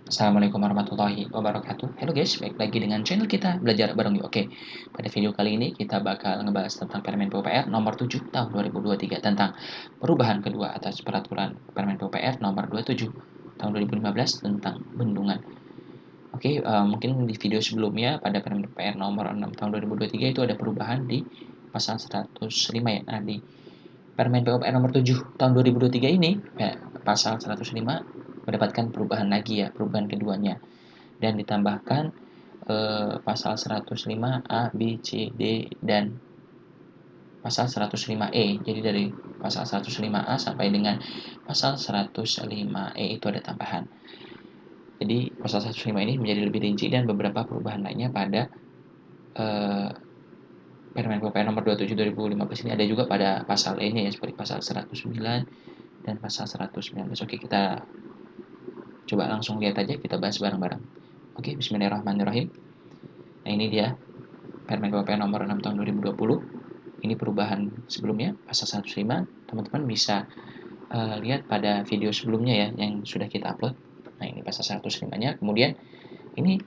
Assalamualaikum warahmatullahi wabarakatuh. Halo guys, baik lagi dengan channel kita Belajar Bareng Yuk. Oke, pada video kali ini kita bakal ngebahas tentang Permen PUPR nomor 7 tahun 2023 tentang perubahan kedua atas peraturan Permen PUPR nomor 27 tahun 2015 tentang bendungan. Oke, mungkin di video sebelumnya pada Permen PUPR nomor 6 tahun 2023 itu ada perubahan di pasal 105 ya. Nah, di Permen PUPR nomor 7 tahun 2023 ini, pasal 105 mendapatkan perubahan lagi ya, perubahan keduanya dan ditambahkan pasal 105 A, B, C, D, dan pasal 105E. Jadi dari pasal 105A sampai dengan pasal 105E itu ada tambahan. Jadi pasal 105 ini menjadi lebih rinci dan beberapa perubahan lainnya pada Permen PUPR nomor 27 2015 ini ada juga pada pasal lainnya ya, seperti pasal 109 dan pasal 119. Oke, kita coba langsung lihat aja, kita bahas bareng-bareng. Oke, bismillahirrahmanirrahim. Nah, ini dia Permen PUPR nomor 6 tahun 2020. Ini perubahan sebelumnya, pasal 105. Teman-teman bisa lihat pada video sebelumnya ya, yang sudah kita upload. Nah, ini pasal 105-nya. Kemudian, ini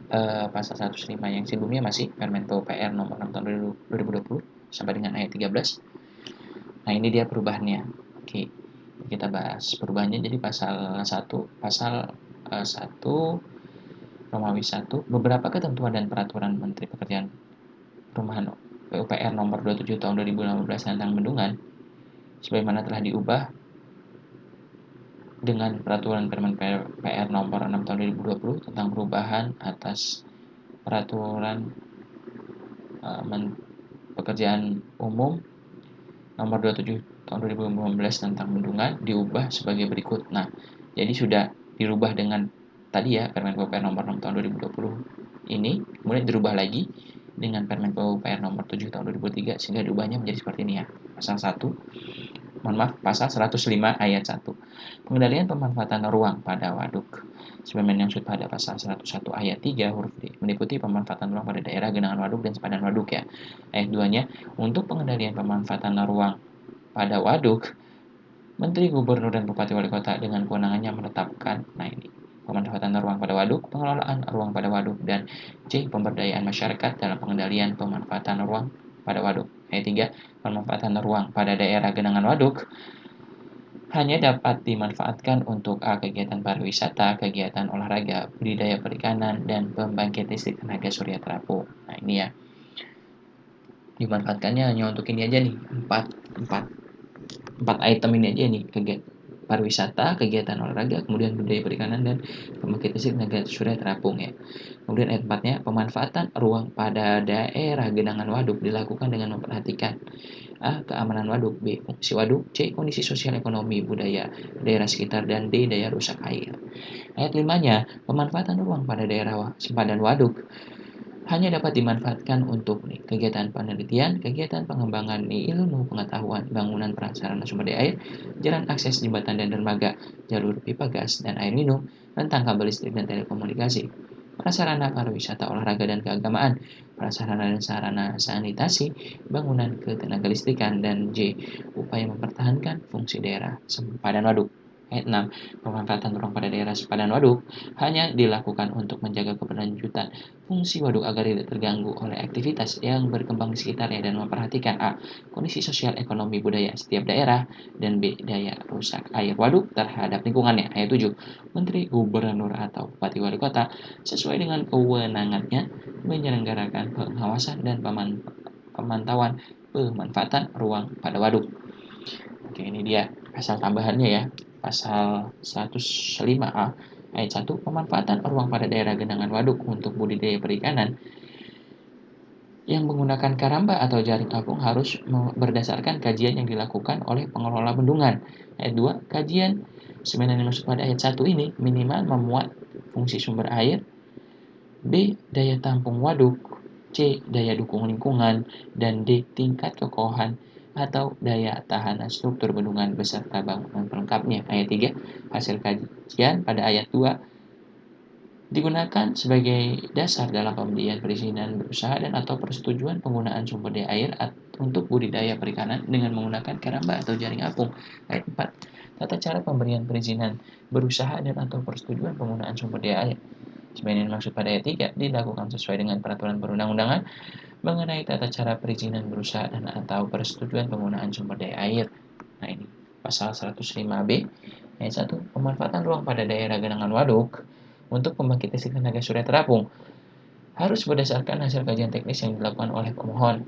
pasal 105 yang sebelumnya masih Permen PUPR nomor 6 tahun 2020 sampai dengan ayat 13. Nah, ini dia perubahannya. Oke, kita bahas perubahannya. Jadi pasal 1, pasal 1, Romawi 1, beberapa ketentuan dan peraturan Menteri Pekerjaan Perumahan PUPR nomor 27 tahun 2015 tentang bendungan sebagaimana telah diubah dengan peraturan Permen PR nomor 6 tahun 2020 tentang perubahan atas peraturan pekerjaan umum nomor 27 tahun 2015 tentang bendungan diubah sebagai berikut. Nah, jadi sudah dirubah dengan tadi ya Permen PUPR nomor 6 tahun 2020 ini, kemudian dirubah lagi dengan Permen PUPR nomor 7 tahun 2003 sehingga diubahnya menjadi seperti ini ya. Pasal 105 ayat 1. Pengendalian pemanfaatan ruang pada waduk. Sebagaimana yang pada pasal 101 ayat 3 huruf D, meliputi pemanfaatan ruang pada daerah genangan waduk dan sepadan waduk ya. Ayat 2-nya, untuk pengendalian pemanfaatan ruang pada waduk, Menteri Gubernur dan Bupati Wali Kota dengan kewenangannya menetapkan, nah ini, pemanfaatan ruang pada waduk, pengelolaan ruang pada waduk, dan C. Pemberdayaan masyarakat dalam pengendalian pemanfaatan ruang pada waduk. Ayat 3. Pemanfaatan ruang pada daerah genangan waduk hanya dapat dimanfaatkan untuk A. Kegiatan pariwisata, kegiatan olahraga, budidaya perikanan, dan pembangkit listrik tenaga surya terapung. Nah ini ya, dimanfaatkannya hanya untuk ini aja nih, empat item ini aja nih, kegiatan pariwisata, kegiatan olahraga, kemudian budaya perikanan, dan pembangkit listrik tenaga surya terapung ya. Kemudian ayat 4-nya, pemanfaatan ruang pada daerah genangan waduk dilakukan dengan memperhatikan A. Keamanan waduk, B. Fungsi waduk, C. Kondisi sosial ekonomi budaya daerah sekitar, dan D. Daya rusak air. Ayat 5-nya, pemanfaatan ruang pada daerah sempadan waduk hanya dapat dimanfaatkan untuk kegiatan penelitian, kegiatan pengembangan ilmu pengetahuan, bangunan prasarana sumber daya air, jalan akses jembatan dan dermaga, jalur pipa gas dan air minum, rentang kabel listrik dan telekomunikasi, prasarana pariwisata, olahraga dan keagamaan, prasarana dan sarana sanitasi, bangunan ketenaga listrikan, dan J. Upaya mempertahankan fungsi daerah sempadan waduk. Ayat 6. Pemanfaatan ruang pada daerah sempadan waduk hanya dilakukan untuk menjaga keberlanjutan fungsi waduk agar tidak terganggu oleh aktivitas yang berkembang di sekitarnya dan memperhatikan A. Kondisi sosial ekonomi budaya setiap daerah, dan B. Daya rusak air waduk terhadap lingkungannya. Ayat 7. Menteri Gubernur atau Bupati Wali Kota sesuai dengan kewenangannya menyelenggarakan pengawasan dan pemantauan pemanfaatan ruang pada waduk. Oke, ini dia pasal tambahannya ya. Pasal 105A ayat 1, pemanfaatan ruang pada daerah genangan waduk untuk budidaya perikanan yang menggunakan karamba atau jaring apung harus berdasarkan kajian yang dilakukan oleh pengelola bendungan. Ayat 2, kajian sebenarnya dimaksud pada ayat 1 ini minimal memuat fungsi sumber air, B. Daya tampung waduk, C. Daya dukung lingkungan, dan D. Tingkat kekokohan atau daya tahanan struktur bendungan beserta bangunan pelengkapnya. Ayat 3, hasil kajian pada ayat 2 digunakan sebagai dasar dalam pemberian perizinan berusaha dan atau persetujuan penggunaan sumber daya air untuk budidaya perikanan dengan menggunakan keramba atau jaring apung. Ayat 4, tata cara pemberian perizinan berusaha dan atau persetujuan penggunaan sumber daya air. Sebenarnya dimaksud pada ayat 3 dilakukan sesuai dengan peraturan perundang-undangan mengenai tata cara perizinan berusaha dan atau persetujuan penggunaan sumber daya air. Nah ini pasal 105B ayat 1 pemanfaatan ruang pada daerah genangan waduk untuk pembangkit listrik tenaga surya terapung harus berdasarkan hasil kajian teknis yang dilakukan oleh pemohon.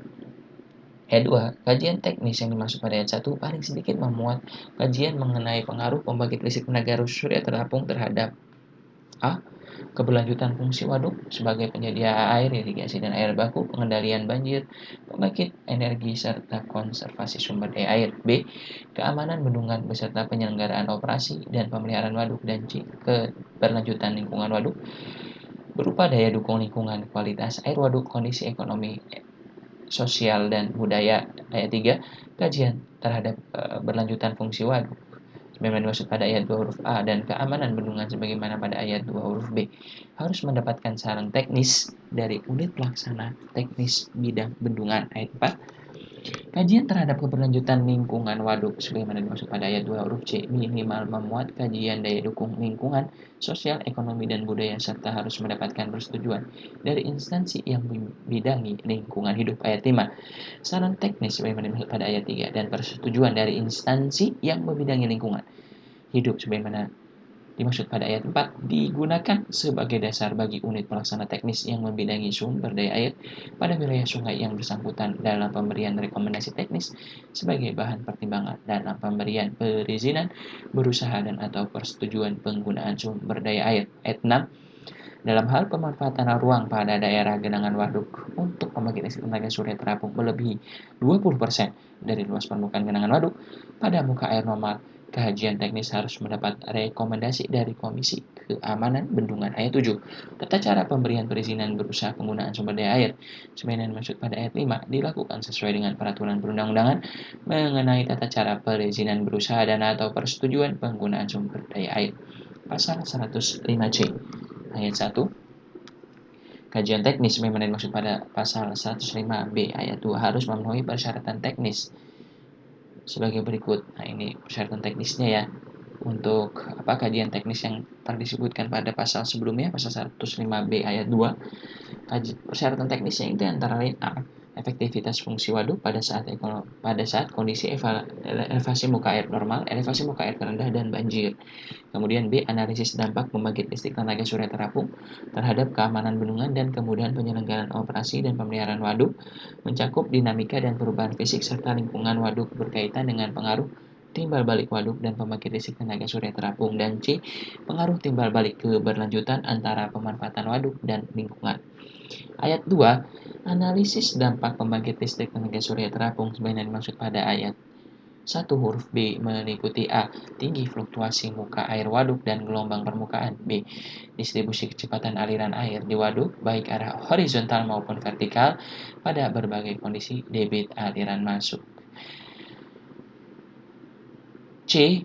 Ayat 2, kajian teknis yang dimaksud pada ayat 1 paling sedikit memuat kajian mengenai pengaruh pembangkit listrik tenaga surya terapung terhadap A. Keberlanjutan fungsi waduk sebagai penyedia air, irigasi, dan air baku, pengendalian banjir, pembangkit energi, serta konservasi sumber daya air. B. Keamanan bendungan beserta penyelenggaraan operasi dan pemeliharaan waduk. Dan C. Keberlanjutan lingkungan waduk berupa daya dukung lingkungan, kualitas air waduk, kondisi ekonomi, sosial, dan budaya. Ayat 3. Kajian terhadap berlanjutan fungsi waduk sebagaimana dimaksud pada ayat 2 huruf A dan keamanan bendungan sebagaimana pada ayat 2 huruf B harus mendapatkan saran teknis dari unit pelaksana teknis bidang bendungan. Ayat 4. Kajian terhadap keberlanjutan lingkungan waduk sebagaimana dimaksud pada ayat 2 huruf C minimal memuat kajian daya dukung lingkungan, sosial, ekonomi, dan budaya serta harus mendapatkan persetujuan dari instansi yang membidangi lingkungan hidup. Ayat 5. Saran teknis sebagaimana dimaksud pada ayat 3 dan persetujuan dari instansi yang membidangi lingkungan hidup sebagaimana dimaksud pada ayat 4 digunakan sebagai dasar bagi unit pelaksana teknis yang membidangi sumber daya air pada wilayah sungai yang bersangkutan dalam pemberian rekomendasi teknis sebagai bahan pertimbangan dalam pemberian perizinan berusaha dan atau persetujuan penggunaan sumber daya air. Ayat 6. Dalam hal pemanfaatan ruang pada daerah genangan waduk untuk pembangkit listrik tenaga surya terapung melebihi 20% dari luas permukaan genangan waduk pada muka air normal, kajian teknis harus mendapat rekomendasi dari Komisi Keamanan Bendungan. Ayat 7. Tata cara pemberian perizinan berusaha penggunaan sumber daya air sebagaimana dimaksud pada ayat 5 dilakukan sesuai dengan peraturan perundang-undangan mengenai tata cara perizinan berusaha dan atau persetujuan penggunaan sumber daya air. Pasal 105C ayat 1. Kajian teknis sebagaimana dimaksud pada pasal 105B ayat 2 harus memenuhi persyaratan teknis sebagai berikut. Nah, ini persyaratan teknisnya ya. Untuk kajian teknis yang telah disebutkan pada pasal sebelumnya, pasal 105B ayat 2. Persyaratan teknisnya itu antara lain A. Efektivitas fungsi waduk pada saat kondisi elevasi muka air normal, elevasi muka air terendah, dan banjir. Kemudian B. Analisis dampak pembangkit listrik tenaga surya terapung terhadap keamanan bendungan dan kemudahan penyelenggaraan operasi dan pemeliharaan waduk, mencakup dinamika dan perubahan fisik serta lingkungan waduk berkaitan dengan pengaruh timbal balik waduk dan pembangkit listrik tenaga surya terapung. Dan C. Pengaruh timbal balik keberlanjutan antara pemanfaatan waduk dan lingkungan. Ayat 2. Analisis dampak pembangkit listrik tenaga surya terapung sebagaimana dimaksud pada ayat 1 huruf B meliputi A. Tinggi fluktuasi muka air waduk dan gelombang permukaan. B. Distribusi kecepatan aliran air di waduk baik arah horizontal maupun vertikal pada berbagai kondisi debit aliran masuk. C.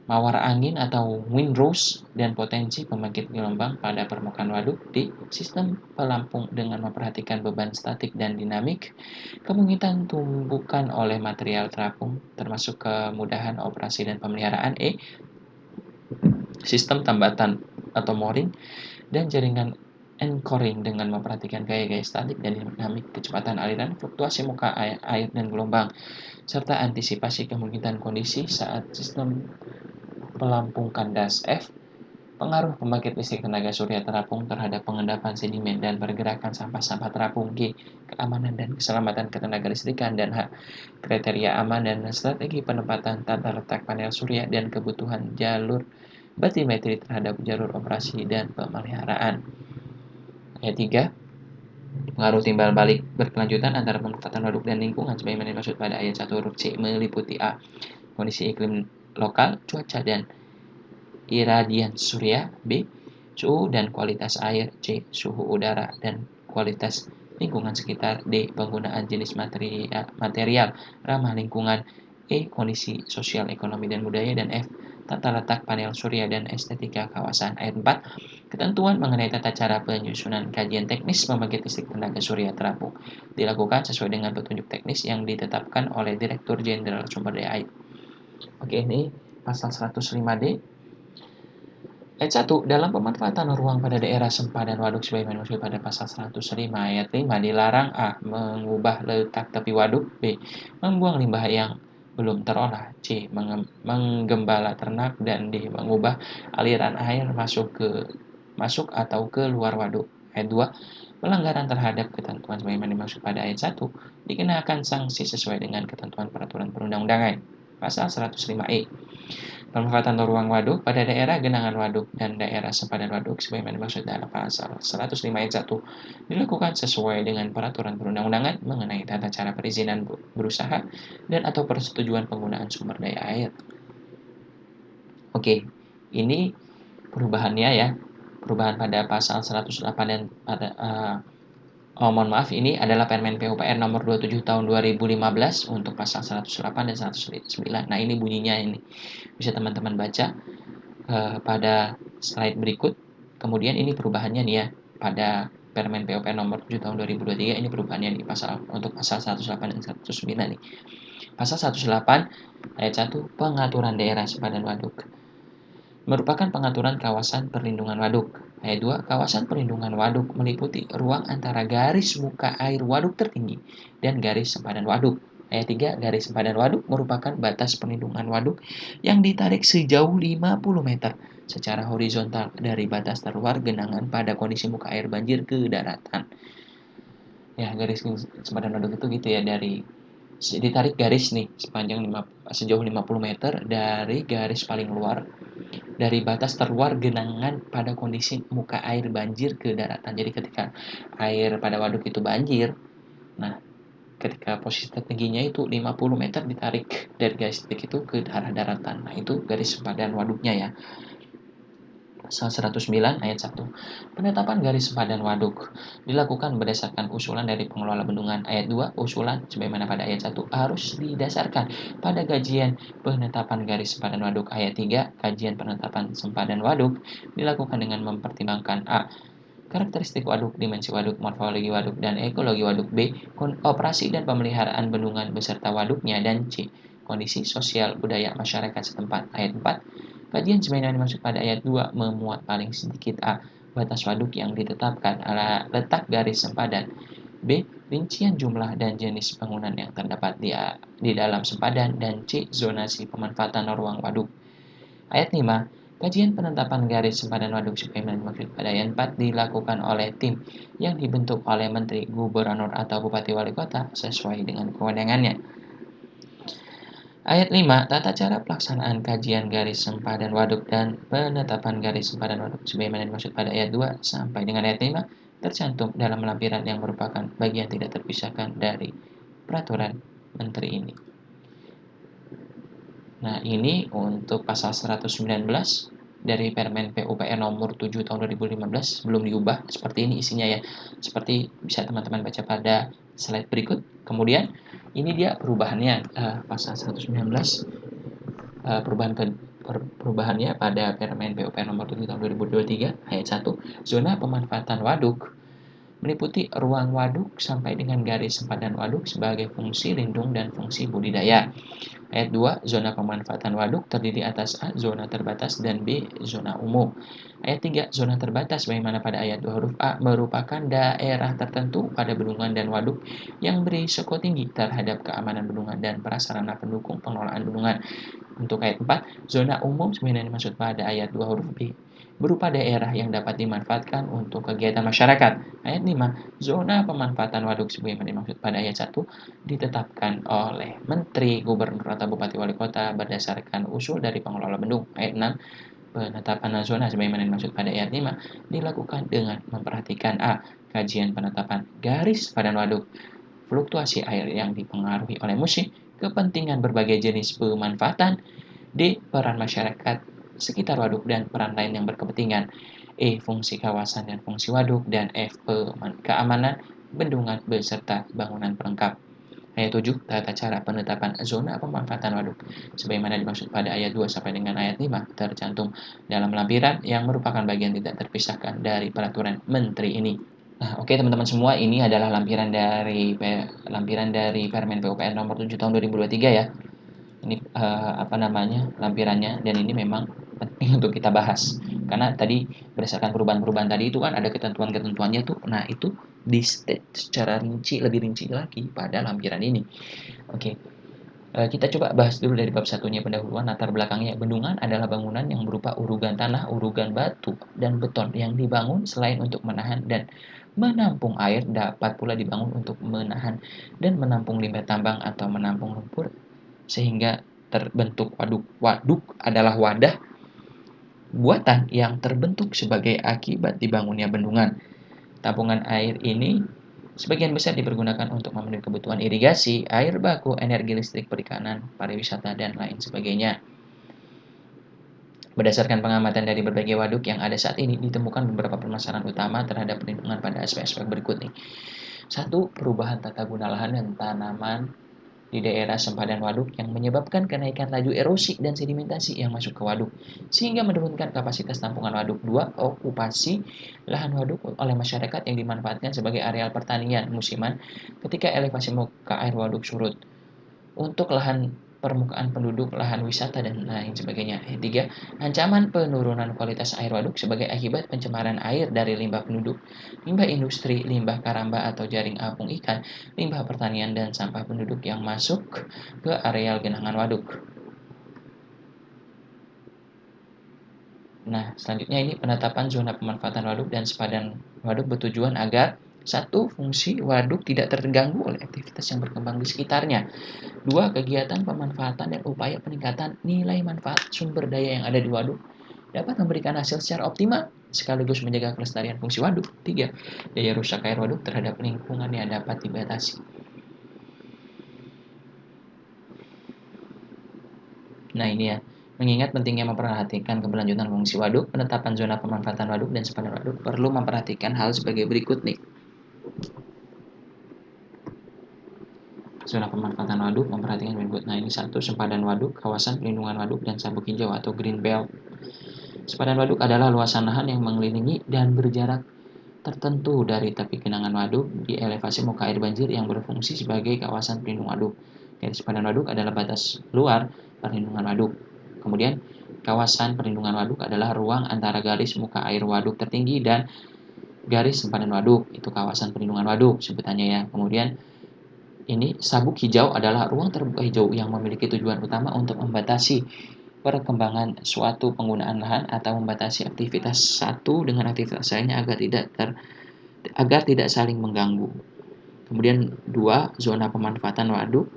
Mawar angin atau windrows dan potensi pembangkit gelombang pada permukaan waduk di sistem pelampung dengan memperhatikan beban statik dan dinamik, kemungkinan tumbukan oleh material terapung termasuk kemudahan operasi dan pemeliharaan. E. Sistem tambatan atau mooring dan jaringan anchoring dengan memperhatikan gaya-gaya statik dan dinamik kecepatan aliran, fluktuasi muka air dan gelombang, serta antisipasi kemungkinan kondisi saat sistem pelampung kandas. F. Pengaruh pembangkit listrik tenaga surya terapung terhadap pengendapan sedimen dan pergerakan sampah-sampah terapung. G. Keamanan dan keselamatan ketenaga listrikan. Dan H. Kriteria aman dan strategi penempatan tata letak panel surya dan kebutuhan jalur batimetri terhadap jalur operasi dan pemeliharaan. Ayat 3. Pengaruh timbal balik berkelanjutan antara pemanfaatan waduk dan lingkungan sebagaimana dimaksud pada ayat 1 huruf C meliputi A. Kondisi iklim lokal, cuaca dan iradian surya. B. Suhu dan kualitas air. C. Suhu udara dan kualitas lingkungan sekitar. D. Penggunaan jenis material ramah lingkungan. E. Kondisi sosial, ekonomi, dan budaya. Dan F. Tata letak panel surya dan estetika kawasan. Ayat 4. Ketentuan mengenai tata cara penyusunan kajian teknis pembangkit listrik tenaga surya terapung dilakukan sesuai dengan petunjuk teknis yang ditetapkan oleh Direktur Jenderal Sumber Daya Air. Oke, ini Pasal 105D Ayat 1. Dalam pemanfaatan ruang pada daerah sempadan waduk sebagaimana dimaksud pada pasal 105 ayat 5 dilarang A. Mengubah letak tepi waduk, B. Membuang limbah yang belum terolah, C. Menggembala ternak, dan D. Mengubah aliran air masuk atau ke luar waduk. Ayat 2. Pelanggaran terhadap ketentuan sebagaimana dimaksud pada ayat 1 dikenakan sanksi sesuai dengan ketentuan peraturan perundang-undangan. Pasal 105E. Pemanfaatan ruang waduk pada daerah genangan waduk dan daerah sempadan waduk sebagaimana dimaksud dalam pasal 105 ayat 1 dilakukan sesuai dengan peraturan perundang-undangan mengenai tata cara perizinan berusaha dan atau persetujuan penggunaan sumber daya air. Oke, ini perubahannya ya. Perubahan pada pasal 108 dan pada mohon maaf, ini adalah Permen PUPR nomor 27 tahun 2015 untuk pasal 108 dan 109. Nah, ini bunyinya ini. Bisa teman-teman baca pada slide berikut. Kemudian ini perubahannya nih ya. Pada Permen PUPR nomor 7 tahun 2023 ini perubahannya di untuk pasal 108 dan 109 nih. Pasal 108 ayat 1 pengaturan daerah sempadan waduk merupakan pengaturan kawasan perlindungan waduk. Ayat 2, kawasan perlindungan waduk meliputi ruang antara garis muka air waduk tertinggi dan garis sempadan waduk. Ayat 3, garis sempadan waduk merupakan batas perlindungan waduk yang ditarik sejauh 50 meter secara horizontal dari batas terluar genangan pada kondisi muka air banjir ke daratan. Ya, garis sempadan waduk itu gitu ya, ditarik garis nih sepanjang sejauh 50 meter dari garis paling luar dari batas terluar genangan pada kondisi muka air banjir ke daratan. Jadi ketika air pada waduk itu banjir, nah ketika posisi tertingginya itu 50 meter ditarik dari garis titik itu ke arah daratan. Nah, itu garis sempadan waduknya ya. Pasal 109 ayat 1. Penetapan garis sempadan waduk dilakukan berdasarkan usulan dari pengelola bendungan. Ayat 2. Usulan sebagaimana pada ayat 1 harus didasarkan pada kajian penetapan garis sempadan waduk. Ayat 3. Kajian penetapan sempadan waduk dilakukan dengan mempertimbangkan A. Karakteristik waduk, dimensi waduk, morfologi waduk, dan ekologi waduk. B. Operasi dan pemeliharaan bendungan beserta waduknya. Dan C. Kondisi sosial budaya masyarakat setempat. Ayat 4. Kajian sebagaimana dimaksud pada ayat 2 memuat paling sedikit A. Batas waduk yang ditetapkan, letak garis sempadan. B. Rincian jumlah dan jenis bangunan yang terdapat di dalam sempadan. Dan C. Zonasi pemanfaatan ruang waduk. Ayat 5. Kajian penetapan garis sempadan waduk sebagaimana dimaksud pada ayat 4 dilakukan oleh tim yang dibentuk oleh Menteri, Gubernur, atau Bupati Wali Kota sesuai dengan kewenangannya. Ayat 5. Tata cara pelaksanaan kajian garis sempadan waduk dan penetapan garis sempadan waduk sebagaimana dimaksud pada ayat 2 sampai dengan ayat 5 tercantum dalam lampiran yang merupakan bagian tidak terpisahkan dari peraturan menteri ini. Nah, ini untuk pasal 119 dari Permen PUPR nomor 7 tahun 2015 belum diubah. Seperti ini isinya ya. Seperti bisa teman-teman baca pada slide berikut. Kemudian ini dia perubahannya pasal 119 perubahannya pada Permen PUPR nomor 7 tahun 2023 ayat 1. Zona pemanfaatan waduk meliputi ruang waduk sampai dengan garis sempadan waduk sebagai fungsi lindung dan fungsi budidaya. Ayat 2, zona pemanfaatan waduk terdiri atas A, zona terbatas, dan B, zona umum. Ayat 3, zona terbatas bagaimana pada ayat 2 huruf A merupakan daerah tertentu pada bendungan dan waduk yang berisiko tinggi terhadap keamanan bendungan dan prasarana pendukung pengelolaan bendungan. Untuk ayat 4, zona umum sebagaimana dimaksud pada ayat 2 huruf B berupa daerah yang dapat dimanfaatkan untuk kegiatan masyarakat. Ayat 5, zona pemanfaatan waduk sebagaimana dimaksud pada ayat 1 ditetapkan oleh Menteri, Gubernur, atau Bupati Wali Kota berdasarkan usul dari pengelola bendung. Ayat 6, penetapan zona sebagaimana dimaksud pada ayat 5 dilakukan dengan memperhatikan A. Kajian penetapan garis sempadan waduk, fluktuasi air yang dipengaruhi oleh musim, kepentingan berbagai jenis pemanfaatan. D. Peran masyarakat sekitar waduk dan peran lain yang berkepentingan. E. Fungsi kawasan dan fungsi waduk. Dan F. Keamanan bendungan beserta bangunan pelengkap. Ayat 7. Tata cara penetapan zona pemanfaatan waduk sebagaimana dimaksud pada ayat 2 sampai dengan ayat 5 tercantum dalam lampiran yang merupakan bagian tidak terpisahkan dari peraturan menteri ini. Nah, oke teman-teman semua, ini adalah lampiran dari Permen PUPR nomor 7 tahun 2023 ya. Ini lampirannya, dan ini memang penting untuk kita bahas. Karena tadi berdasarkan perubahan-perubahan tadi itu kan ada ketentuan-ketentuannya tuh. Nah, itu di state secara lebih rinci lagi pada lampiran ini. Oke. Kita coba bahas dulu dari bab satunya, pendahuluan latar belakangnya. Bendungan adalah bangunan yang berupa urugan tanah, urugan batu, dan beton yang dibangun selain untuk menahan dan menampung air, dapat pula dibangun untuk menahan dan menampung limbah tambang atau menampung lumpur sehingga terbentuk waduk. Waduk adalah wadah buatan yang terbentuk sebagai akibat dibangunnya bendungan. Tampungan air ini sebagian besar dipergunakan untuk memenuhi kebutuhan irigasi, air baku, energi listrik, perikanan, pariwisata, dan lain sebagainya. Berdasarkan pengamatan dari berbagai waduk yang ada saat ini, ditemukan beberapa permasalahan utama terhadap perlindungan pada aspek-aspek berikut nih. 1. Perubahan tata guna lahan dan tanaman di daerah sempadan waduk yang menyebabkan kenaikan laju erosi dan sedimentasi yang masuk ke waduk, sehingga menurunkan kapasitas tampungan waduk. 2. Okupasi lahan waduk oleh masyarakat yang dimanfaatkan sebagai areal pertanian musiman ketika elevasi muka air waduk surut. Untuk lahan permukaan penduduk, lahan wisata, dan lain sebagainya. 3. Ancaman penurunan kualitas air waduk sebagai akibat pencemaran air dari limbah penduduk, limbah industri, limbah karamba atau jaring apung ikan, limbah pertanian, dan sampah penduduk yang masuk ke areal genangan waduk. Nah, selanjutnya ini penetapan zona pemanfaatan waduk dan sepadan waduk bertujuan agar 1. Fungsi waduk tidak terganggu oleh aktivitas yang berkembang di sekitarnya. 2. Kegiatan pemanfaatan dan upaya peningkatan nilai manfaat sumber daya yang ada di waduk dapat memberikan hasil secara optimal sekaligus menjaga kelestarian fungsi waduk. 3. Daya rusak air waduk terhadap lingkungan yang dapat dibatasi. Nah, ini ya. Mengingat pentingnya memperhatikan keberlanjutan fungsi waduk, penetapan zona pemanfaatan waduk dan sepadan waduk perlu memperhatikan hal sebagai berikut nih. Zona pemanfaatan waduk memperhatikan berikut. Nah, ini 1. Sempadan waduk, kawasan pelindungan waduk dan sabuk hijau atau green belt. Sepadan waduk adalah luasan lahan yang mengelilingi dan berjarak tertentu dari tepi genangan waduk di elevasi muka air banjir yang berfungsi sebagai kawasan pelindung waduk. Garis sepadan waduk adalah batas luar perlindungan waduk. Kemudian, kawasan perlindungan waduk adalah ruang antara garis muka air waduk tertinggi dan garis sempadan waduk. Itu kawasan perlindungan waduk sebutannya ya. Kemudian, ini sabuk hijau adalah ruang terbuka hijau yang memiliki tujuan utama untuk membatasi perkembangan suatu penggunaan lahan atau membatasi aktivitas satu dengan aktivitas lainnya agar tidak saling mengganggu. Kemudian 2. Zona pemanfaatan waduk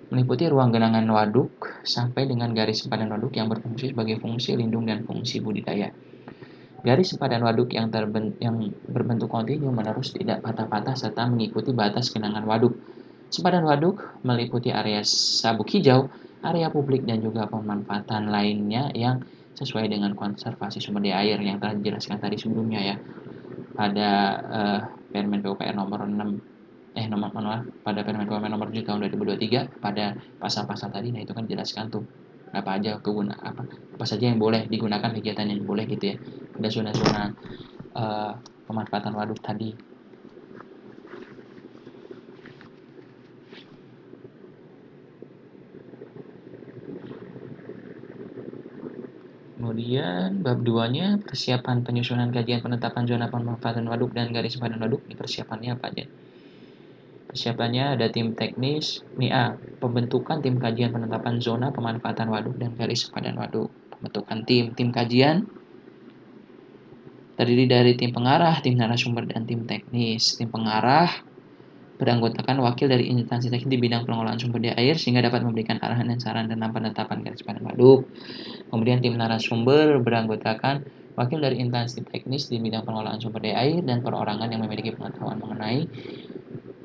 meliputi ruang genangan waduk sampai dengan garis sempadan waduk yang berfungsi sebagai fungsi lindung dan fungsi budidaya. Garis sempadan waduk yang berbentuk kontinu menerus tidak patah-patah serta mengikuti batas genangan waduk. Sempadan waduk meliputi area sabuk hijau, area publik, dan juga pemanfaatan lainnya yang sesuai dengan konservasi sumber daya air yang telah dijelaskan tadi sebelumnya ya. Pada Permen PUPR nomor 6 pada Permen PUPR nomor 7 tahun 2023 pada pasal-pasal tadi. Nah, itu kan dijelaskan tuh apa saja yang boleh digunakan, kegiatan yang boleh gitu ya. Ada zona-zona pemanfaatan waduk tadi. Kemudian bab 2-nya persiapan penyusunan kajian penetapan zona pemanfaatan waduk dan garis sempadan waduk. Ini persiapannya apa aja? Persiapannya ada tim teknis. Nih pembentukan tim kajian penetapan zona pemanfaatan waduk dan garis sempadan waduk. Pembentukan tim kajian terdiri dari tim pengarah, tim narasumber, dan tim teknis. Tim pengarah beranggotakan wakil dari instansi teknis di bidang pengelolaan sumber daya air sehingga dapat memberikan arahan dan saran dalam penetapan garis sempadan waduk. Kemudian tim narasumber beranggotakan wakil dari instansi teknis di bidang pengelolaan sumber daya air dan perorangan yang memiliki pengetahuan mengenai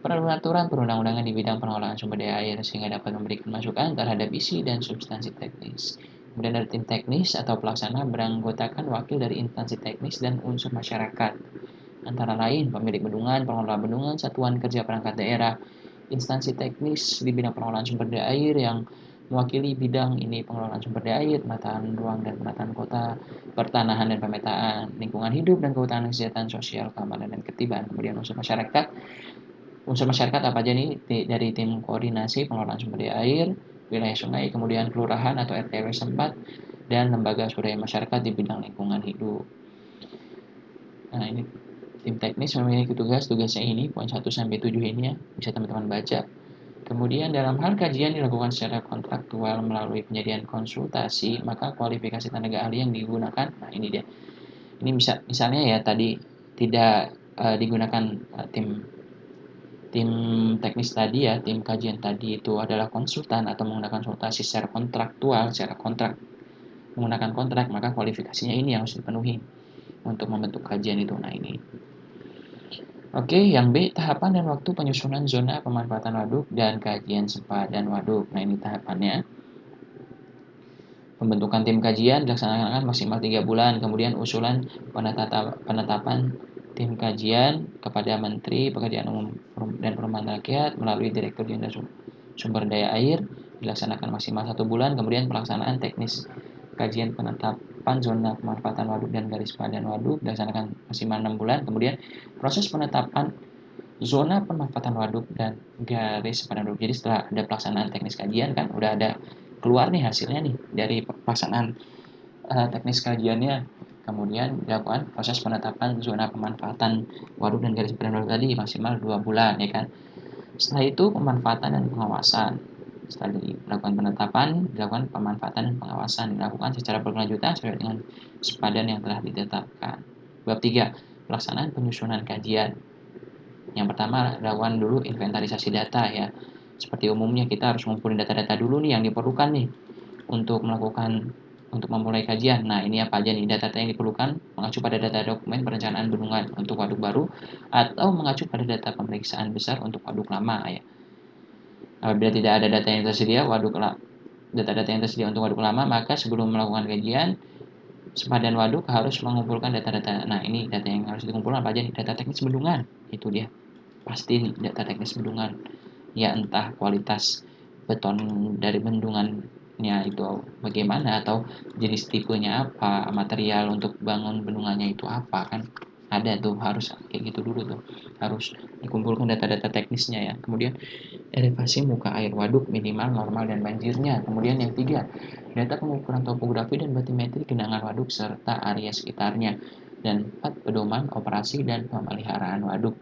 peraturan perundang-undangan di bidang pengelolaan sumber daya air sehingga dapat memberikan masukan terhadap isi dan substansi teknis. Kemudian dari tim teknis atau pelaksana beranggotakan wakil dari instansi teknis dan unsur masyarakat, antara lain pemilik bendungan, pengelola bendungan, satuan kerja perangkat daerah, instansi teknis di bidang pengelolaan sumber daya air yang mewakili bidang ini pengelolaan sumber daya air, penataan ruang dan penataan kota, pertanahan dan pemetaan, lingkungan hidup dan kehutanan, kesejahteraan sosial, keamanan dan ketertiban. Kemudian unsur masyarakat apa aja nih? Dari tim koordinasi pengelolaan sumber daya air, wilayah sungai, kemudian kelurahan atau RT/RW setempat, dan lembaga swadaya masyarakat di bidang lingkungan hidup. Nah, ini tim teknis memiliki tugasnya ini, poin 1 sampai 7 ini ya, bisa teman-teman baca. Kemudian dalam hal kajian dilakukan secara kontraktual melalui penyediaan konsultasi, maka kualifikasi tenaga ahli yang digunakan, nah ini dia. Ini bisa misalnya ya tadi tidak digunakan tim teknis tadi ya, tim kajian tadi itu adalah konsultan atau menggunakan konsultasi secara kontraktual, secara kontrak, menggunakan kontrak, maka kualifikasinya ini yang harus dipenuhi untuk membentuk kajian itu. Nah ini. Oke, yang B, tahapan dan waktu penyusunan zona pemanfaatan waduk dan kajian sempadan waduk. Nah, ini tahapannya. Pembentukan tim kajian dilaksanakan maksimal 3 bulan. Kemudian usulan penetapan tim kajian kepada Menteri Pekerjaan Umum dan Perumahan Rakyat melalui Direktur Jenderal Sumber Daya Air dilaksanakan maksimal 1 bulan. Kemudian pelaksanaan teknis kajian penetapan zona pemanfaatan waduk dan garis padan waduk dilaksanakan maksimal 6 bulan. Kemudian proses penetapan zona pemanfaatan waduk dan garis padan waduk. Jadi setelah ada pelaksanaan teknis kajian kan udah ada keluar nih hasilnya nih dari pelaksanaan teknis kajiannya. Kemudian dilakukan proses penetapan zona pemanfaatan waduk dan garis padan waduk tadi maksimal 2 bulan ya kan. Setelah itu pemanfaatan dan pengawasan. Setelah dilakukan penetapan, dilakukan pemanfaatan dan pengawasan dilakukan secara berkelanjutan sesuai dengan sepadan yang telah ditetapkan. Bab 3, pelaksanaan penyusunan kajian. Yang pertama, lakukan dulu inventarisasi data ya. Seperti umumnya kita harus ngumpulin data-data dulu nih yang diperlukan nih untuk memulai kajian. Nah, ini apa aja nih data-data yang diperlukan? Mengacu pada data dokumen perencanaan bendungan untuk waduk baru atau mengacu pada data pemeriksaan besar untuk waduk lama ya. Apabila tidak ada data yang tersedia data-data yang tersedia untuk waduk lama, maka sebelum melakukan kajian sepadan waduk harus mengumpulkan data-data. Nah, ini data yang harus dikumpulkan apa aja nih? Data teknis bendungan. Itu dia. Pasti nih data teknis bendungan. Ya entah kualitas beton dari bendungannya itu bagaimana atau jenis tipenya apa, material untuk bangun bendungannya itu apa kan. Ada tuh harus kayak gitu dulu tuh. Harus dikumpulkan data-data teknisnya ya. Kemudian elevasi muka air waduk minimal, normal, dan banjirnya. Kemudian yang 3, data pengukuran topografi dan batimetri genangan waduk serta area sekitarnya. Dan 4, pedoman operasi dan pemeliharaan waduk.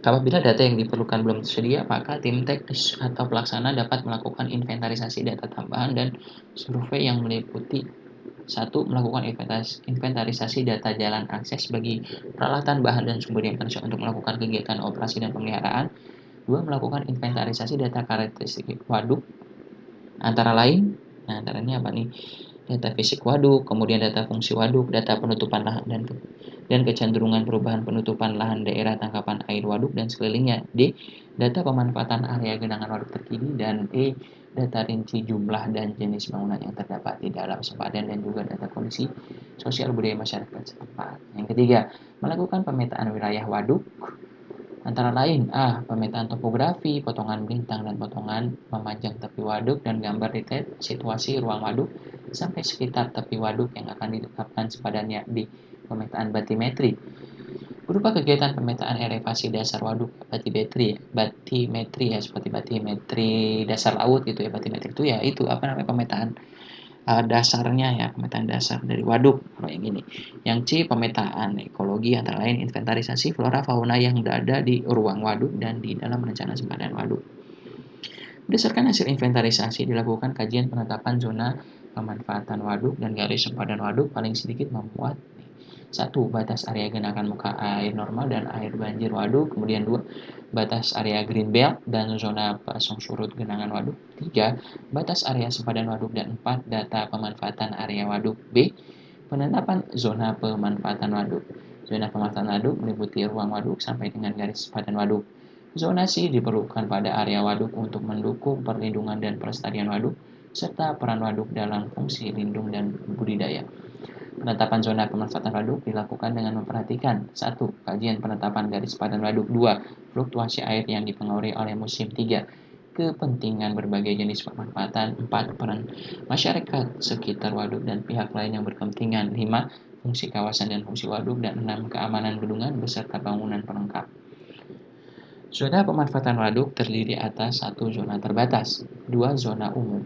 Apabila data yang diperlukan belum tersedia, maka tim teknis atau pelaksana dapat melakukan inventarisasi data tambahan dan survei yang meliputi 1. Melakukan inventarisasi data jalan akses bagi peralatan, bahan, dan sumber yang manusia untuk melakukan kegiatan operasi dan pemeliharaan. 2. Melakukan inventarisasi data karakteristik waduk antara lain, nah antara ini apa nih? Data fisik waduk, kemudian data fungsi waduk, data penutupan lahan dan kecenderungan perubahan penutupan lahan daerah tangkapan air waduk dan sekelilingnya. D. Data pemanfaatan area genangan waduk terkini. Dan E. Data rinci jumlah dan jenis bangunan yang terdapat di dalam sempadan dan juga data kondisi sosial budaya masyarakat setempat. Yang ketiga, melakukan pemetaan wilayah waduk antara lain A. Pemetaan topografi, potongan bintang dan potongan memanjang tepi waduk dan gambar detail situasi ruang waduk sampai sekitar tepi waduk yang akan ditetapkan sepadannya. B. Pemetaan batimetri berupa kegiatan pemetaan elevasi dasar waduk, batimetri ya, seperti batimetri dasar laut gitu ya. Batimetri itu ya itu apa namanya pemetaan dasarnya ya, pemetaan dasar dari waduk kalau yang ini. Yang C, pemetaan ekologi antara lain inventarisasi flora fauna yang berada di ruang waduk dan di dalam rencana sempadan waduk. Berdasarkan hasil inventarisasi dilakukan kajian penetapan zona pemanfaatan waduk dan garis sempadan waduk paling sedikit memuat 1. Batas area genangan muka air normal dan air banjir waduk. Kemudian 2. Batas area green belt dan zona pasang surut genangan waduk. 3. Batas area sempadan waduk. Dan 4. Data pemanfaatan area waduk. B. Penetapan zona pemanfaatan waduk. Zona pemanfaatan waduk meliputi ruang waduk sampai dengan garis sempadan waduk. Zonasi diperlukan pada area waduk untuk mendukung perlindungan dan pelestarian waduk serta peran waduk dalam fungsi lindung dan budidaya. Penetapan zona pemanfaatan waduk dilakukan dengan memperhatikan 1. Kajian penetapan garis padan waduk. 2. Fluktuasi air yang dipengaruhi oleh musim. 3. Kepentingan berbagai jenis pemanfaatan. 4. Peran masyarakat sekitar waduk dan pihak lain yang berkepentingan. 5. Fungsi kawasan dan fungsi waduk. Dan 6. Keamanan bendungan beserta bangunan pelengkap. Zona pemanfaatan waduk terdiri atas 1 zona terbatas, 2 zona umum.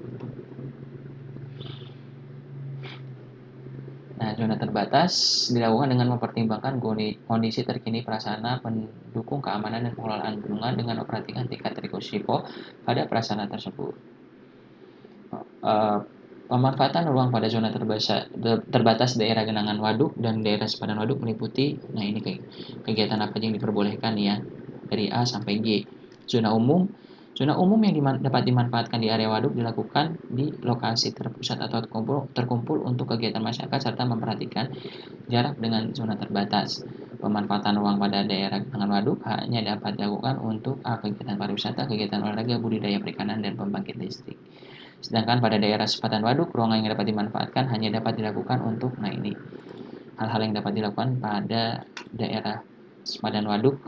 Nah, zona terbatas dilakukan dengan mempertimbangkan kondisi terkini prasarana pendukung keamanan dan pengelolaan bendungan dengan memperhatikan tingkat risiko pada prasarana tersebut. Eh, Pemanfaatan ruang pada zona terbatas daerah genangan waduk dan daerah sepadan waduk meliputi, nah ini kegiatan apa aja yang diperbolehkan ya, dari A sampai G. Zona umum, zona umum yang dapat dimanfaatkan di area waduk dilakukan di lokasi terpusat atau terkumpul untuk kegiatan masyarakat serta memperhatikan jarak dengan zona terbatas. Pemanfaatan ruang pada daerah genangan waduk hanya dapat dilakukan untuk kegiatan pariwisata, kegiatan olahraga, budidaya perikanan, dan pembangkit listrik. Sedangkan pada daerah sepadan waduk, ruangan yang dapat dimanfaatkan hanya dapat dilakukan untuk, nah ini, hal-hal yang dapat dilakukan pada daerah sepadan waduk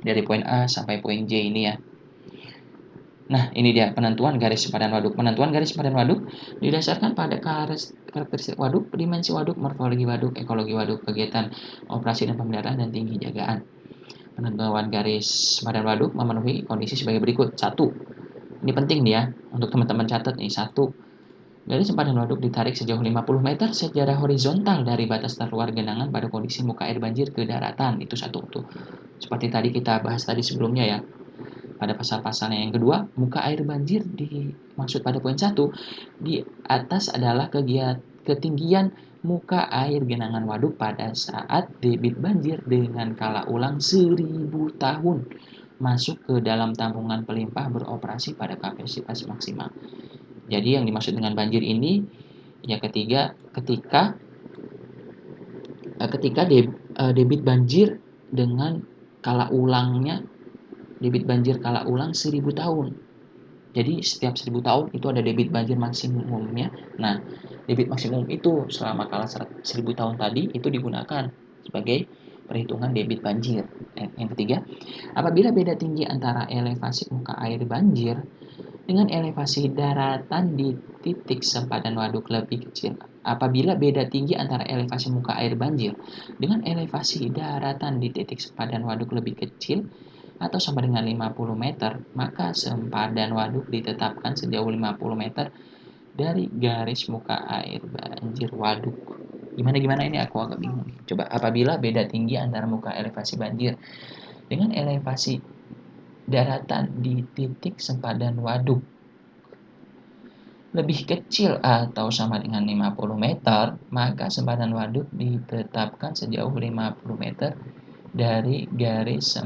dari poin A sampai poin J ini ya. Nah, ini dia penentuan garis sepadan waduk. Penentuan garis sepadan waduk didasarkan pada karakteristik waduk, dimensi waduk, morfologi waduk, ekologi waduk, kegiatan operasi dan pemeliharaan, dan tinggi jagaan. Penentuan garis sepadan waduk memenuhi kondisi sebagai berikut. 1. Ini penting nih ya, untuk teman-teman catat nih. 1. Garis sempadan waduk ditarik sejauh 50 meter secara horizontal dari batas terluar genangan pada kondisi muka air banjir ke daratan. Itu 1 tuh. Seperti tadi kita bahas tadi sebelumnya ya. Pada pasal-pasalnya yang kedua, muka air banjir dimaksud pada poin 1 di atas adalah ketinggian muka air genangan waduk pada saat debit banjir dengan kala ulang 1000 tahun masuk ke dalam tampungan pelimpah beroperasi pada kapasitas maksimal. Jadi yang dimaksud dengan banjir ini ya ketika debit banjir dengan kala ulangnya, debit banjir kala ulang 1000 tahun. Jadi setiap 1000 tahun itu ada debit banjir maksimumnya. Nah, debit maksimum itu selama kala 1000 tahun tadi itu digunakan sebagai perhitungan debit banjir. Yang ketiga, apabila beda tinggi antara elevasi muka air banjir dengan elevasi daratan di titik sempadan waduk lebih kecil. Apabila beda tinggi antara elevasi muka air banjir dengan elevasi daratan di titik sempadan waduk lebih kecil atau sama dengan 50 meter, maka sempadan waduk ditetapkan sejauh 50 meter dari garis muka air banjir waduk. Gimana ini aku agak bingung. Coba, apabila beda tinggi antara muka elevasi banjir dengan elevasi daratan di titik sempadan waduk lebih kecil atau sama dengan 50 meter, maka sempadan waduk ditetapkan sejauh 50 meter dari garis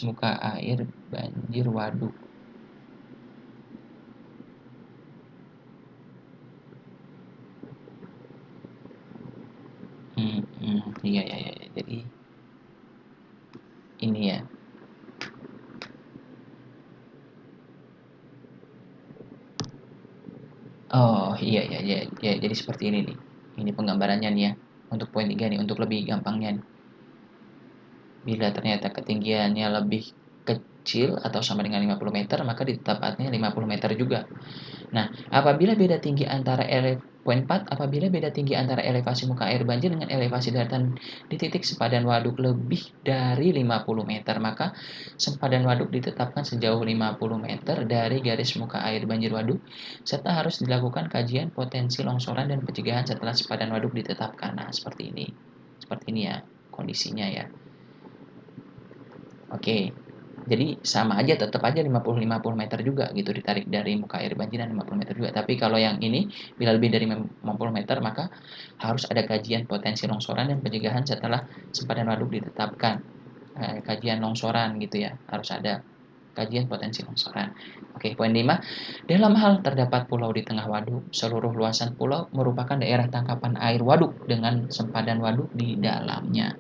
muka air banjir waduk. Iya. Jadi ini ya. Oh, iya. Jadi seperti ini nih. Ini penggambarannya nih ya. Untuk poin 3 nih, untuk lebih gampangnya. Bila ternyata ketinggiannya lebih kecil atau sama dengan 50 meter, maka ditetapkannya 50 meter juga. Nah, apabila beda tinggi antara poin 4, apabila beda tinggi antara elevasi muka air banjir dengan elevasi daratan di titik sempadan waduk lebih dari 50 meter, maka sempadan waduk ditetapkan sejauh 50 meter dari garis muka air banjir waduk, serta harus dilakukan kajian potensi longsoran dan pencegahan setelah sempadan waduk ditetapkan. Nah, seperti ini. Seperti ini ya kondisinya ya. Oke. Jadi sama aja, tetap aja 50 meter juga gitu, ditarik dari muka air banjir dan 50 meter juga. Tapi kalau yang ini bila lebih dari 50 meter maka harus ada kajian potensi longsoran dan pencegahan setelah sempadan waduk ditetapkan. Kajian longsoran gitu ya, harus ada kajian potensi longsoran. Oke, poin 5. Dalam hal terdapat pulau di tengah waduk, seluruh luasan pulau merupakan daerah tangkapan air waduk dengan sempadan waduk di dalamnya.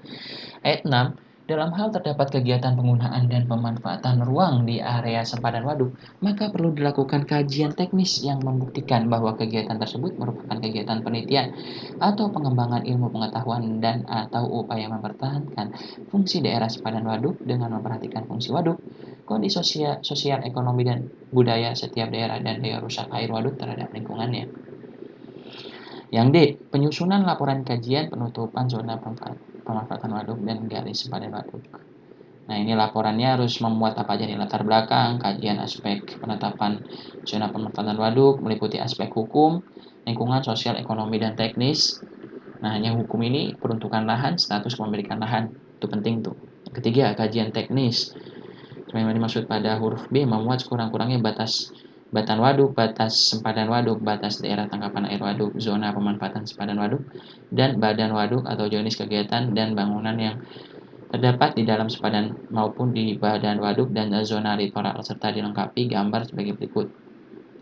Ayat 6. Dalam hal terdapat kegiatan penggunaan dan pemanfaatan ruang di area sempadan waduk, maka perlu dilakukan kajian teknis yang membuktikan bahwa kegiatan tersebut merupakan kegiatan penelitian atau pengembangan ilmu pengetahuan dan atau upaya mempertahankan fungsi daerah sempadan waduk dengan memperhatikan fungsi waduk, kondisi sosial, ekonomi, dan budaya setiap daerah dan daya rusak air waduk terhadap lingkungannya. Yang D. Penyusunan laporan kajian penutupan zona pemanfaatan. pemanfaatan waduk dan garis sempadan waduk. Nah, ini laporannya harus memuat apa aja nih, latar belakang, kajian aspek penetapan zona pemanfaatan waduk, meliputi aspek hukum, lingkungan, sosial, ekonomi, dan teknis. Nah, yang hukum ini peruntukan lahan, status kepemilikan lahan. Itu penting tuh. Ketiga, kajian teknis. Sebagaimana dimaksud pada huruf B, memuat sekurang-kurangnya batas batan waduk, batas sempadan waduk, batas daerah tangkapan air waduk, zona pemanfaatan sempadan waduk, dan badan waduk atau jenis kegiatan dan bangunan yang terdapat di dalam sempadan maupun di badan waduk dan zona litoral, serta dilengkapi gambar sebagai berikut.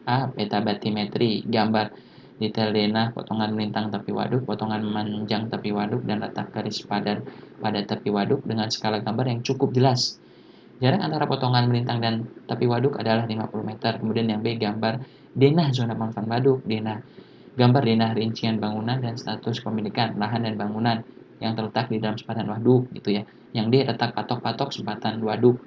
A. Peta batimetri, gambar detail denah, potongan melintang tepi waduk, potongan memanjang tepi waduk, dan letak garis padan pada tepi waduk dengan skala gambar yang cukup jelas. Jarak antara potongan melintang dan tepi waduk adalah 50 meter. Kemudian yang B, gambar denah zona pemanfaatan waduk, gambar denah rincian bangunan dan status kepemilikan lahan dan bangunan yang terletak di dalam sempadan waduk gitu ya. Yang D, letak patok-patok sempadan waduk.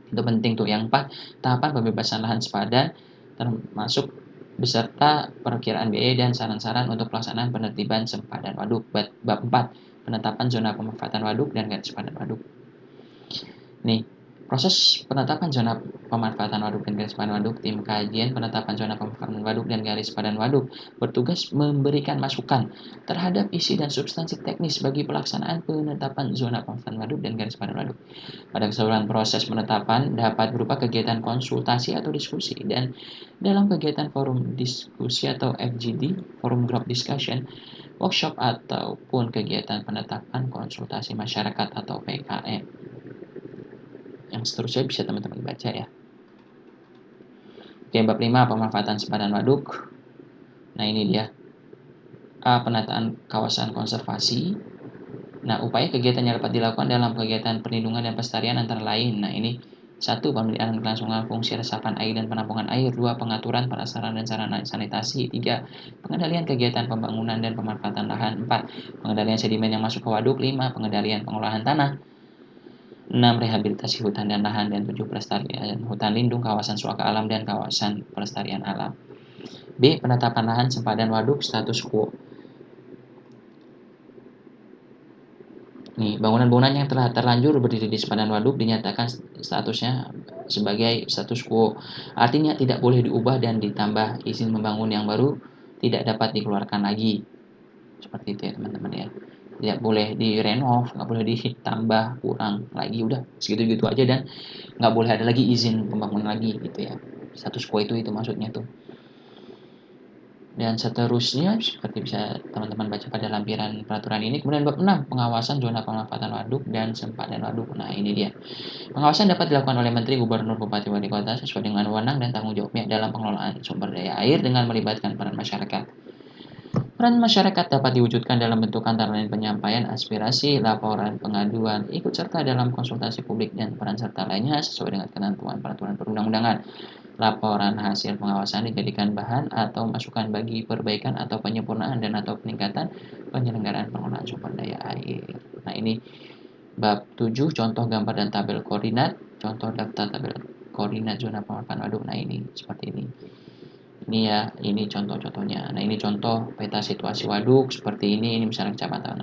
Itu penting tuh. Yang 4, tahapan pembebasan lahan sempadan termasuk beserta perakiraan biaya dan saran-saran untuk pelaksanaan penertiban sempadan waduk. Bab 4, penetapan zona pemanfaatan waduk dan garis sempadan waduk. Nih, proses penetapan zona pemanfaatan waduk dan garis padan waduk, tim kajian penetapan zona pemanfaatan waduk dan garis padan waduk bertugas memberikan masukan terhadap isi dan substansi teknis bagi pelaksanaan penetapan zona pemanfaatan waduk dan garis padan waduk. Pada keseluruhan proses penetapan dapat berupa kegiatan konsultasi atau diskusi, dan dalam kegiatan forum diskusi atau FGD, forum group discussion, workshop ataupun kegiatan penetapan konsultasi masyarakat atau PKM. Yang seterusnya bisa teman-teman baca ya. Oke, bab 5, pemanfaatan sempadan waduk. Nah, ini dia. A. Penataan kawasan konservasi. Nah, upaya kegiatan yang dapat dilakukan dalam kegiatan perlindungan dan pelestarian antara lain. Nah, ini 1. Pemeliharaan kelangsungan fungsi resapan air dan penampungan air. 2. Pengaturan prasarana dan sarana sanitasi. 3. Pengendalian kegiatan pembangunan dan pemanfaatan lahan. 4. Pengendalian sedimen yang masuk ke waduk. 5. Pengendalian pengolahan tanah. 6. Rehabilitasi hutan dan lahan. Dan 7. Pelestarian hutan lindung, kawasan suaka alam, dan kawasan pelestarian alam. B. Penetapan lahan sempadan waduk status quo. Nih, bangunan-bangunan yang telah terlanjur berdiri di sempadan waduk dinyatakan statusnya sebagai status quo. Artinya tidak boleh diubah dan ditambah, izin membangun yang baru tidak dapat dikeluarkan lagi. Seperti itu ya teman-teman ya. Tidak boleh direnov, nggak boleh ditambah, kurang lagi, udah segitu-gitu aja, dan nggak boleh ada lagi izin pembangunan lagi gitu ya. Status quo itu maksudnya tuh. Dan seterusnya seperti bisa teman-teman baca pada lampiran peraturan ini. Kemudian bab 6, pengawasan zona pemanfaatan waduk dan sempadan waduk. Nah, ini dia. Pengawasan dapat dilakukan oleh Menteri, Gubernur, Bupati, Wali Kota sesuai dengan wewenang dan tanggung jawabnya dalam pengelolaan sumber daya air dengan melibatkan peran masyarakat. Peran masyarakat dapat diwujudkan dalam bentuk antara lain penyampaian aspirasi, laporan, pengaduan, ikut serta dalam konsultasi publik, dan peran serta lainnya sesuai dengan ketentuan peraturan perundang-undangan. Laporan hasil pengawasan dijadikan bahan atau masukan bagi perbaikan atau penyempurnaan dan atau peningkatan penyelenggaraan pengelolaan sumber daya air. Nah, ini bab 7, contoh gambar dan tabel koordinat, contoh daftar tabel koordinat zona pemanfaatan waduk. Nah, ini seperti ini. Ini ya, ini contoh-contohnya. Nah, ini contoh peta situasi waduk seperti ini misalnya kecamatan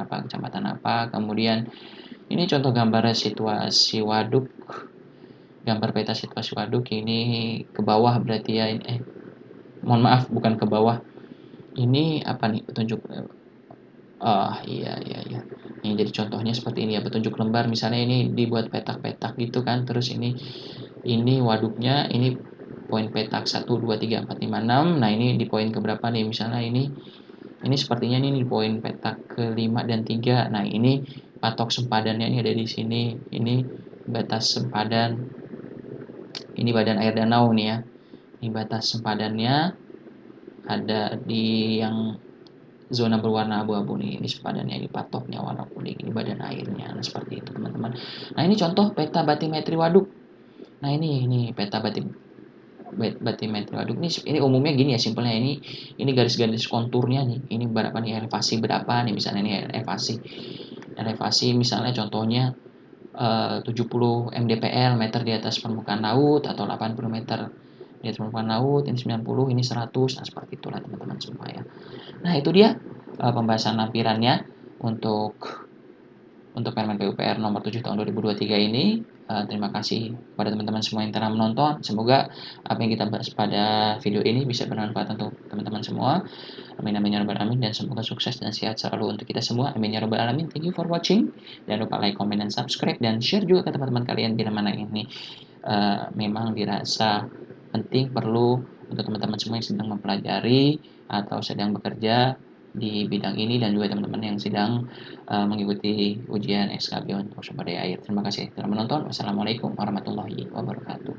apa. Kemudian ini contoh gambar situasi waduk, gambar peta situasi waduk ini ke bawah berarti ya. Mohon maaf, bukan ke bawah. Ini apa nih petunjuk? Iya. Ini jadi contohnya seperti ini ya, petunjuk lembar. Misalnya ini dibuat petak-petak gitu kan. Terus ini waduknya, ini poin petak 1, 2, 3, 4, 5, 6. Nah, ini di poin keberapa nih? Misalnya ini sepertinya ini di poin petak ke-5 dan 3. Nah, ini patok sempadannya ini ada di sini. Ini batas sempadan. Ini badan air danau nih ya. Ini batas sempadannya ada di yang zona berwarna abu-abu nih. Ini sempadannya, ini patoknya warna kuning. Ini badan airnya. Nah, seperti itu teman-teman. Nah, ini contoh peta batimetri waduk. Nah, ini peta batimetri waduk. Ini umumnya gini ya, simpelnya ini garis-garis konturnya nih. Ini berapa nih, elevasi berapa nih, misalnya ini elevasi misalnya contohnya 70 mdpl, meter di atas permukaan laut, atau 80 meter di atas permukaan laut, ini 90, ini 100. Nah, seperti itulah teman-teman semua ya. Nah, itu dia pembahasan lampirannya untuk untuk Permen PUPR nomor 7 tahun 2023 ini. Terima kasih kepada teman-teman semua yang telah menonton. Semoga apa yang kita bahas pada video ini bisa bermanfaat untuk teman-teman semua. Amin amin ya rabbal alamin, dan semoga sukses dan sehat selalu untuk kita semua. Amin ya rabbal alamin. Thank you for watching. Jangan lupa like, comment, dan subscribe, dan share juga ke teman-teman kalian bila mana ini memang dirasa penting, perlu untuk teman-teman semua yang sedang mempelajari atau sedang bekerja di bidang ini, dan juga teman-teman yang sedang mengikuti ujian SKB untuk sumber daya air. Terima kasih telah menonton. Wassalamualaikum warahmatullahi wabarakatuh.